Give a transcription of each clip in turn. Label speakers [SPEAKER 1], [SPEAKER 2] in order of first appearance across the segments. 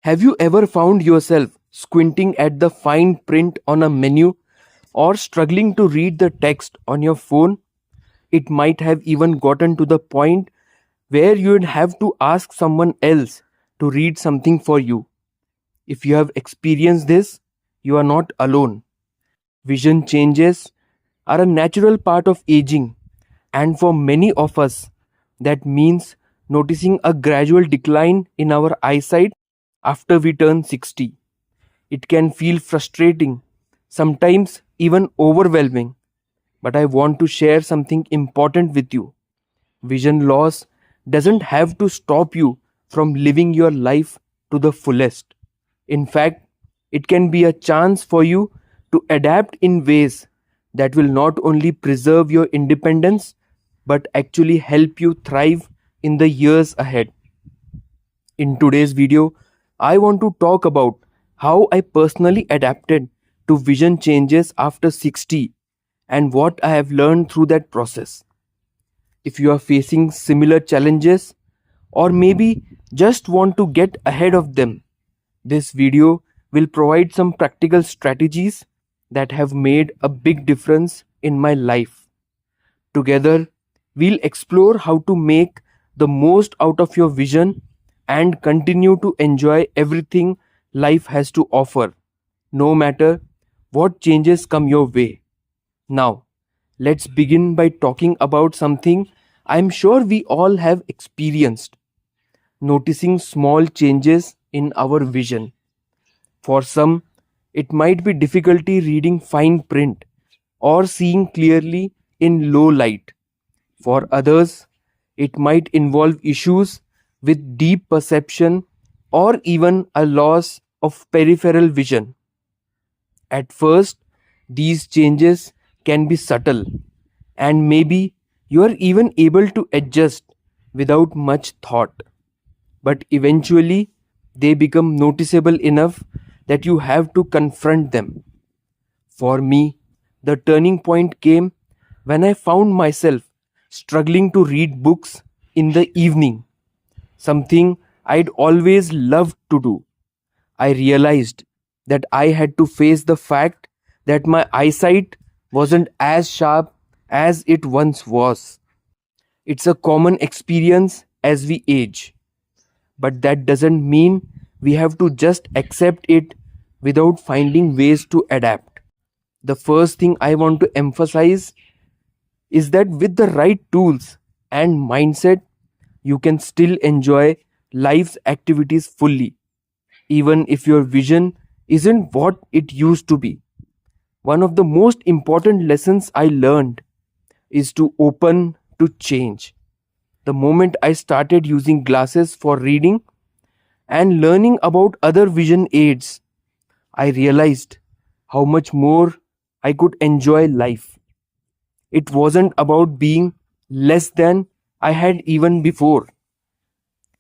[SPEAKER 1] Have you ever found yourself squinting at the fine print on a menu or struggling to read the text on your phone? It might have even gotten to the point where you'd have to ask someone else to read something for you. If you have experienced this, you are not alone. Vision changes are a natural part of aging, and for many of us, that means noticing a gradual decline in our eyesight after we turn 60. It can feel frustrating, sometimes even overwhelming, but I want to share something important with you. Vision loss doesn't have to stop you from living your life to the fullest. In fact, it can be a chance for you to adapt in ways that will not only preserve your independence but actually help you thrive in the years ahead. In today's video, I want to talk about how I personally adapted to vision changes after 60 and what I have learned through that process. If you are facing similar challenges or maybe just want to get ahead of them, this video will provide some practical strategies that have made a big difference in my life. Together, we'll explore how to make the most out of your vision and continue to enjoy everything life has to offer, no matter what changes come your way. Now, let's begin by talking about something I'm sure we all have experienced: noticing small changes in our vision. For some, it might be difficulty reading fine print or seeing clearly in low light. For others, it might involve issues with deep perception or even a loss of peripheral vision. At first, these changes can be subtle, and maybe you are even able to adjust without much thought. But eventually, they become noticeable enough that you have to confront them. For me, the turning point came when I found myself struggling to read books in the evening, something I'd always loved to do. I realized that I had to face the fact that my eyesight wasn't as sharp as it once was. It's a common experience as we age, but that doesn't mean we have to just accept it without finding ways to adapt. The first thing I want to emphasize is that with the right tools and mindset, you can still enjoy life's activities fully, even if your vision isn't what it used to be. One of the most important lessons I learned is to open to change. The moment I started using glasses for reading and learning about other vision aids, I realized how much more I could enjoy life. It wasn't about being less than I had even before.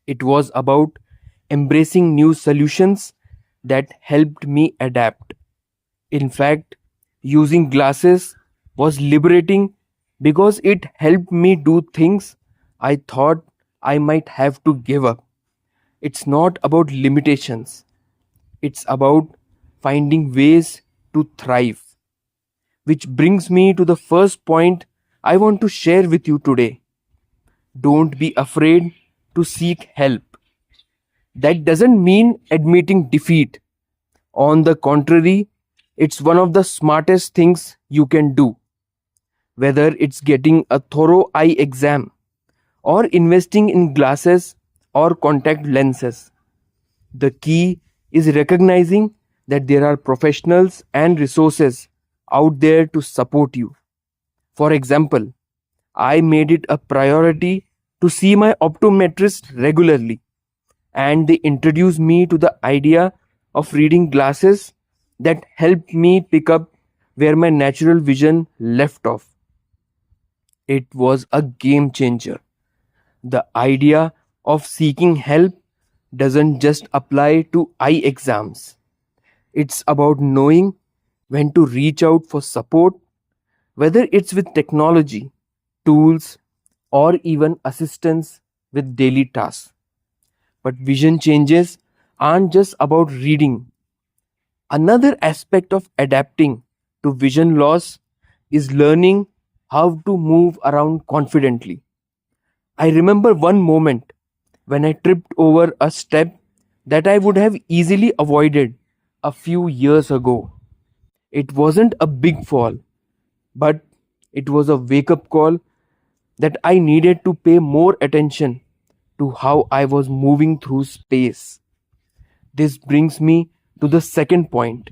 [SPEAKER 1] It was about embracing new solutions that helped me adapt. In fact, using glasses was liberating because it helped me do things I thought I might have to give up. It's not about limitations, it's about finding ways to thrive. Which brings me to the first point I want to share with you today. Don't be afraid to seek help. That doesn't mean admitting defeat. On the contrary, it's one of the smartest things you can do. Whether it's getting a thorough eye exam or investing in glasses or contact lenses, the key is recognizing that there are professionals and resources out there to support you. For example, I made it a priority to see my optometrist regularly, and they introduced me to the idea of reading glasses that helped me pick up where my natural vision left off. It was a game changer. The idea of seeking help doesn't just apply to eye exams. It's about knowing when to reach out for support, whether it's with technology, tools, or even assistance with daily tasks. But vision changes aren't just about reading. Another aspect of adapting to vision loss is learning how to move around confidently. I remember one moment when I tripped over a step that I would have easily avoided a few years ago. It wasn't a big fall, but it was a wake up call that I needed to pay more attention to how I was moving through space. This brings me to the second point: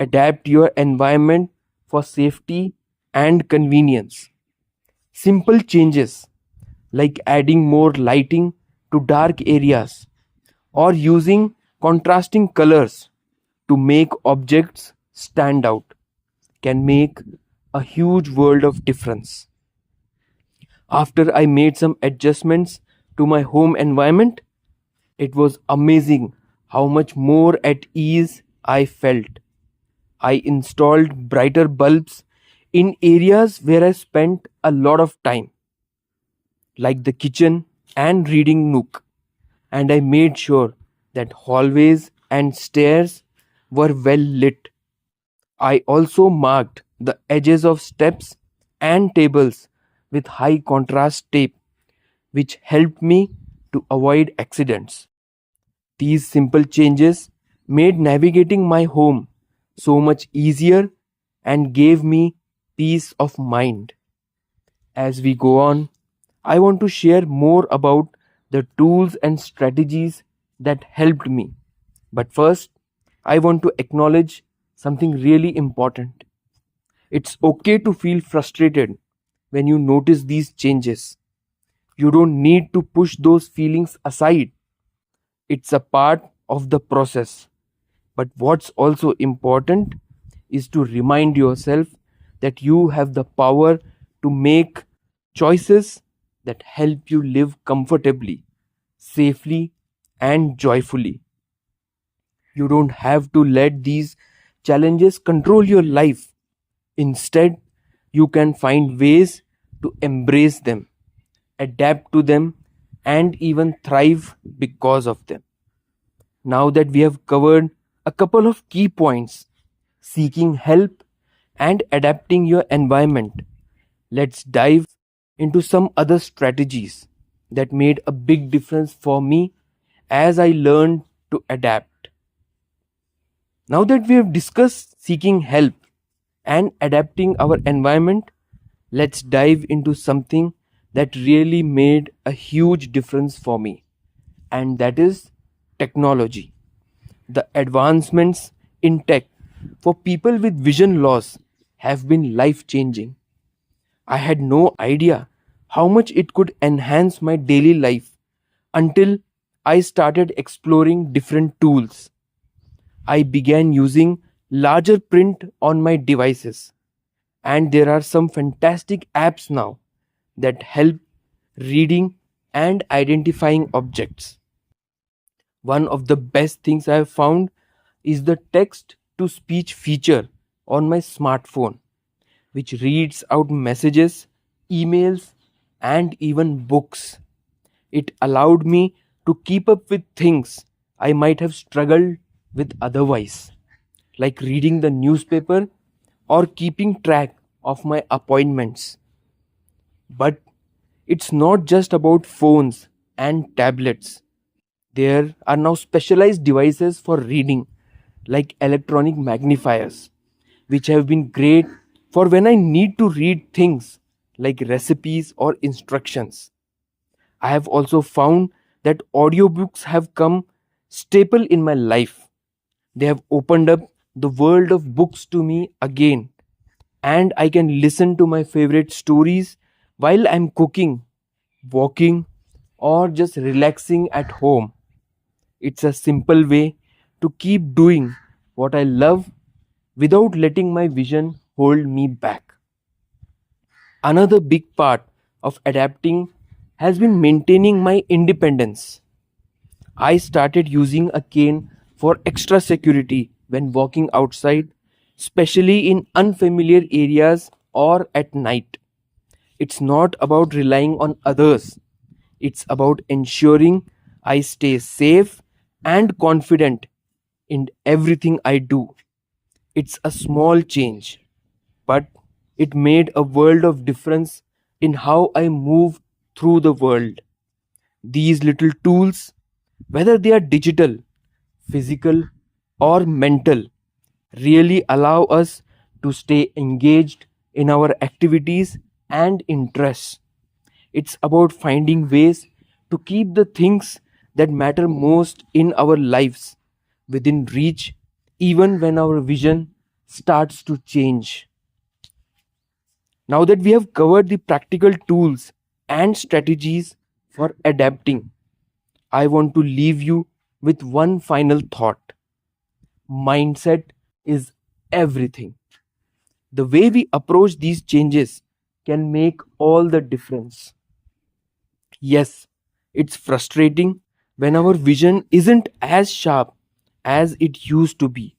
[SPEAKER 1] adapt your environment for safety and convenience. Simple changes like adding more lighting to dark areas or using contrasting colors to make objects stand out can make a huge world of difference. After I made some adjustments to my home environment, it was amazing how much more at ease I felt. I installed brighter bulbs in areas where I spent a lot of time, like the kitchen and reading nook, and I made sure that hallways and stairs were well lit. I also marked the edges of steps and tables with high contrast tape, which helped me to avoid accidents. These simple changes made navigating my home so much easier and gave me peace of mind. As we go on, I want to share more about the tools and strategies that helped me. But first, I want to acknowledge something really important. It's okay to feel frustrated when you notice these changes. You don't need to push those feelings aside. It's a part of the process. But what's also important is to remind yourself that you have the power to make choices that help you live comfortably, safely, and joyfully. You don't have to let these challenges control your life. Instead, you can find ways to embrace them, adapt to them, and even thrive because of them. Now that we have covered a couple of key points: seeking help and adapting your environment, let's dive into some other strategies that made a big difference for me as I learned to adapt. Now that we have discussed seeking help and adapting our environment, let's dive into something that really made a huge difference for me, and that is technology. The advancements in tech for people with vision loss have been life changing. I had no idea how much it could enhance my daily life until I started exploring different tools. I began using larger print on my devices, and there are some fantastic apps now that help reading and identifying objects. One of the best things I have found is the text to speech feature on my smartphone, which reads out messages, emails, and even books. It allowed me to keep up with things I might have struggled with otherwise, like reading the newspaper or keeping track of my appointments. But it's not just about phones and tablets. There are now specialized devices for reading, like electronic magnifiers, which have been great for when I need to read things like recipes or instructions. I have also found that audiobooks have come staple in my life. They have opened up the world of books to me again, and I can listen to my favorite stories while I'm cooking, walking, or just relaxing at home. It's a simple way to keep doing what I love without letting my vision hold me back. Another big part of adapting has been maintaining my independence. I started using a cane for extra security when walking outside, especially in unfamiliar areas or at night. It's not about relying on others, it's about ensuring I stay safe and confident in everything I do. It's a small change, but it made a world of difference in how I move through the world. These little tools, whether they are digital, physical, or mental, really allow us to stay engaged in our activities and interests. It's about finding ways to keep the things that matter most in our lives within reach, even when our vision starts to change. Now that we have covered the practical tools and strategies for adapting, I want to leave you with one final thought. Mindset is everything. The way we approach these changes can make all the difference. Yes, it's frustrating when our vision isn't as sharp as it used to be,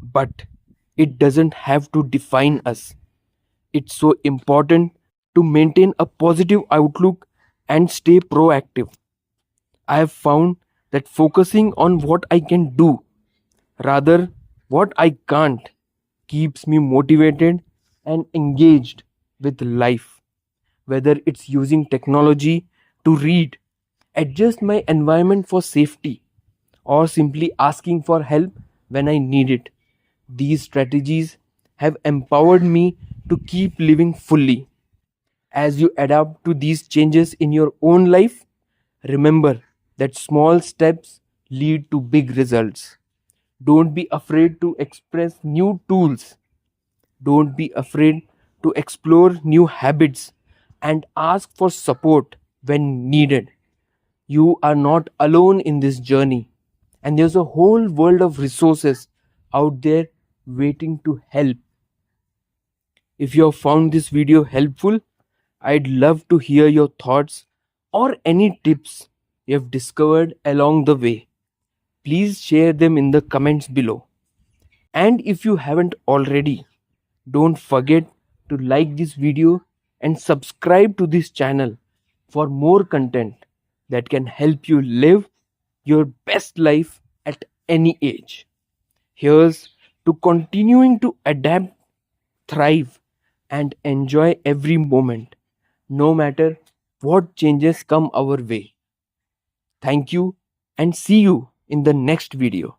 [SPEAKER 1] but it doesn't have to define us. It's so important to maintain a positive outlook and stay proactive. I have found that focusing on what I can do rather what I can't keeps me motivated and engaged with life. Whether it's using technology to read, adjust my environment for safety, or simply asking for help when I need it. These strategies have empowered me to keep living fully. As you adapt to these changes in your own life, remember that small steps lead to big results. Don't be afraid to express new tools. Don't be afraid to explore new habits and ask for support when needed. You are not alone in this journey, and there's a whole world of resources out there waiting to help. If you have found this video helpful, I'd love to hear your thoughts or any tips you have discovered along the way. Please share them in the comments below. And if you haven't already, don't forget to like this video and subscribe to this channel for more content that can help you live your best life at any age. Here's to continuing to adapt, thrive, and enjoy every moment, no matter what changes come our way. Thank you and see you in the next video.